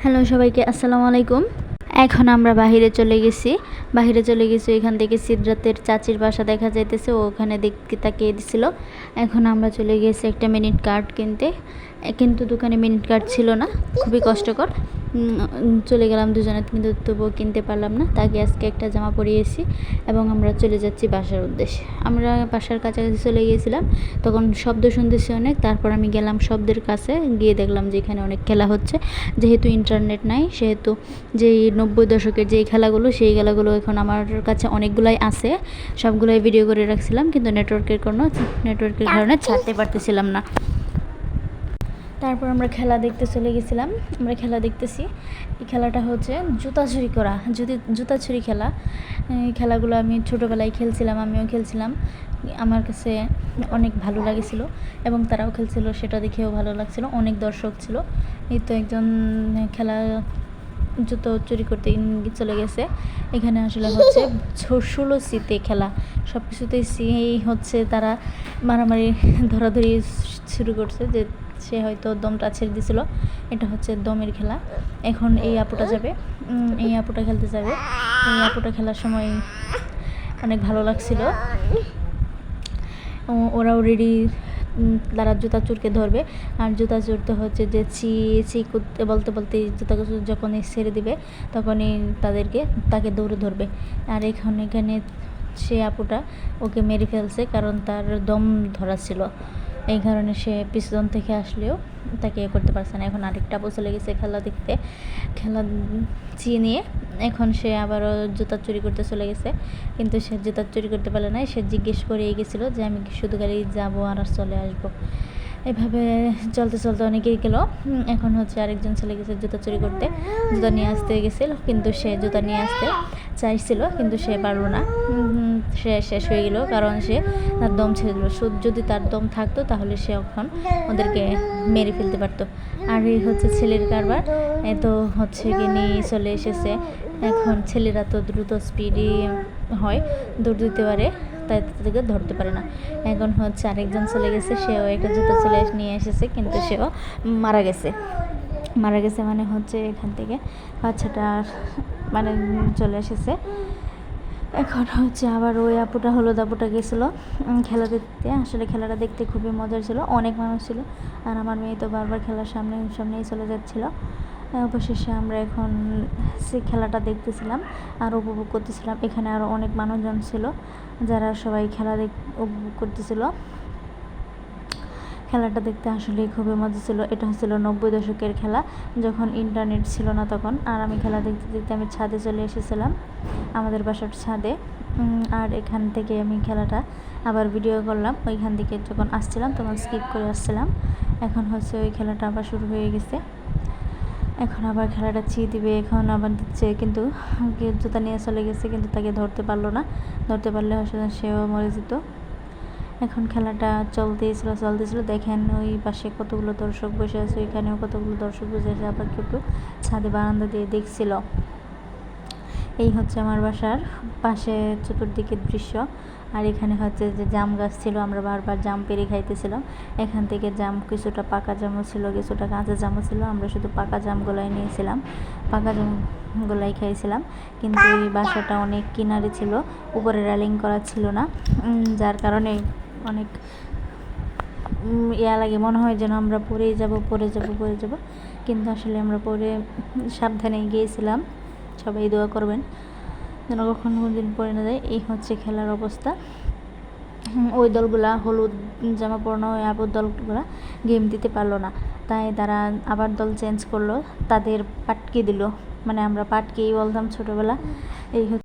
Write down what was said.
Hello সবাইকে, আসসালামু আলাইকুম। এখন আমরা বাহিরে চলে গেছি। এখান থেকে সিদরাতের চাচির বাসা দেখা যাইতেছে, ও ওখানে দেখতে তাকিয়ে দিছিল। এখন আমরা চলে গেছি একটা মিনিট কার্ড কিনতে, কিন্তু দোকানে মিনিট কার্ড ছিল না, খুবই কষ্টকর। চলে গেলাম দুজনে, কিন্তু তবুও কিনতে পারলাম না। তাকে আজকে একটা জামা পরিয়েছি এবং আমরা চলে যাচ্ছি বাসার উদ্দেশ্যে। আমরা বাসার কাছাকাছি চলে গিয়েছিলাম, তখন শব্দ শুনতেছি অনেক। তারপর আমি গেলাম শব্দের কাছে, গিয়ে দেখলাম যে এখানে অনেক খেলা হচ্ছে। যেহেতু ইন্টারনেট নাই, সেহেতু যেই 90 দশকের যেই খেলাগুলো, সেই খেলাগুলো এখন আমার কাছে অনেকগুলাই আছে। সবগুলোই ভিডিও করে রাখছিলাম, কিন্তু নেটওয়ার্কের কারণে ছাড়তে পারতেছিলাম না। তারপর আমরা খেলা দেখতে চলে গেছিলাম। আমরা খেলা দেখতেছি। এই খেলাটা হচ্ছে জুতা চুরি করা, জুতা চুরি খেলা। এই খেলাগুলো আমি ছোটোবেলায় খেলছিলাম, আমিও খেলছিলাম। আমার কাছে অনেক ভালো লাগেছিল এবং তারাও খেলছিল, সেটা দেখেও ভালো লাগছিল। অনেক দর্শক ছিল। এই তো একজন খেলা জুতো চুরি করতে চলে গেছে। এখানে আসলে হচ্ছে 16 সিতে খেলা, সব কিছুতেই হচ্ছে তারা মারামারি ধরাধরি শুরু করছে, যে সে হয়তো দমটা ছেড়ে দিছিল। এটা হচ্ছে দমের খেলা। এখন এই আপুটা যাবে, এই আপুটা খেলতে যাবে। এই আপুটা খেলার সময় অনেক ভালো লাগছিল। ওরাও রেডি, তারা জুতা চোরকে ধরবে। আর জুতা চোর তো হচ্ছে যে চি করতে বলতে বলতে জুতা যখনই ছেড়ে দিবে, তখনই তাকে দৌড়ে ধরবে। আর এখানে সে আপুটা ওকে মেরে ফেলছে, কারণ তার দম ধরা ছিল। এই কারণে সে পিছন থেকে আসলেও তাকে করতে পারছে না। এখন আরেকটা আপু চলে গেছে খেলা দেখতে, খেলা নিয়ে। এখন সে আবারও জুতা চুরি করতে চলে গেছে, কিন্তু সে জুতা চুরি করতে পারলে না। সে জিজ্ঞেস করেই গেছিলো যে আমি শুধু গাড়ি যাবো আর চলে আসবো। এভাবে চলতে চলতে অনেকেই গেল। এখন হচ্ছে আরেকজন চলে গেছে জুতা চুরি করতে, জুতা নিয়ে আসতে গেছিল, কিন্তু সে জুতা নিয়ে আসতে চাইছিল, কিন্তু সে পারলো না। সে শেষ হয়ে গেল, কারণ সে তার দম ছেড়ে দিল। যদি তার দম থাকতো তাহলে সে এখন ওদেরকে মেরে ফেলতে পারতো। আর এই হচ্ছে ছেলের কারবার। তো হচ্ছে কি নিয়ে চলে এসেছে। এখন ছেলেরা তো দ্রুত স্পিডই হয়, দৌড় দিতে পারে, তাই তাদেরকে ধরতে পারে না। এখন হচ্ছে আরেকজন চলে গেছে, সেও একটা জুতো নিয়ে এসেছে, কিন্তু সেও মারা গেছে মানে হচ্ছে এখান থেকে বাচ্চাটা মানে চলে এসেছে। এখন হচ্ছে আবার ওই আপুটা হলুদ আপুটা গেছিলো খেলা দেখতে। আসলে খেলাটা দেখতে খুবই মজার ছিল, অনেক মানুষ ছিল। আর আমার মেয়ে তো বারবার খেলার সামনেই চলে যাচ্ছিলো। অবশেষে আমরা এখন সেই খেলাটা দেখতেছিলাম আর উপভোগ করতেছিলাম। এখানে আরও অনেক মানুষজন ছিল, যারা সবাই খেলা উপভোগ করতেছিল। খেলাটা দেখতে আসলে খুবই মজা ছিল। এটা হচ্ছিল 90 দশকের খেলা, যখন ইন্টারনেট ছিল না তখন। আর আমি খেলা দেখতে দেখতে আমি ছাদে চলে এসেছিলাম, আমাদের বাসার ছাদে। আর এখান থেকে আমি খেলাটা আবার ভিডিও করলাম। ওইখান থেকে যখন আসছিলাম তখন স্কিপ করে আসছিলাম। এখন হচ্ছে ওই খেলাটা আবার শুরু হয়ে গেছে। এখন আবার খেলাটা দিবে, এখন আবার দিচ্ছে, কিন্তু জুতা নিয়ে চলে গেছে, কিন্তু তাকে ধরতে পারলো না। ধরতে পারলে হয়তো সেও মরে যেত। এখন খেলাটা চলতেছিল। দেখেন ওই পাশে কতগুলো দর্শক বসে আছে, ওইখানেও কতগুলো দর্শক বসে আছে, আবার কেউ ছাদে বারান্দা দিয়ে দেখছিল। এই হচ্ছে আমার বাসার পাশে চতুর্দিকের দৃশ্য। আর এখানে হচ্ছে যে জাম গাছ ছিল, আমরা বারবার জাম পেরে খাইতেছিলাম। এখান থেকে জাম কিছুটা পাকা জামও ছিল, কিছুটা কাঁচা জামও ছিল। আমরা শুধু পাকা জামগুলাই নিয়েছিলাম, পাকা জামগুলাই খাইছিলাম। কিন্তু এই বাসাটা অনেক কিনারে ছিল, উপরে রেলিং করা ছিল না, যার কারণে অনেক লাগে, মনে হয় যেন আমরা পড়ে যাব। কিন্তু আসলে আমরা পরে সাবধানে গিয়েছিলাম। সবাই দোয়া করবেন যেন কখনো কোনদিন পড়ে না যায়। এই হচ্ছে খেলার অবস্থা। ওই দলগুলা হলুদ জামা পরানো ওই আপুর দলগুলা গেম দিতে পারলো না, তাই তারা আবার দল চেঞ্জ করলো, তাদের পাটকে দিল। মানে আমরা পাটকেই বলতাম ছোটোবেলা। এই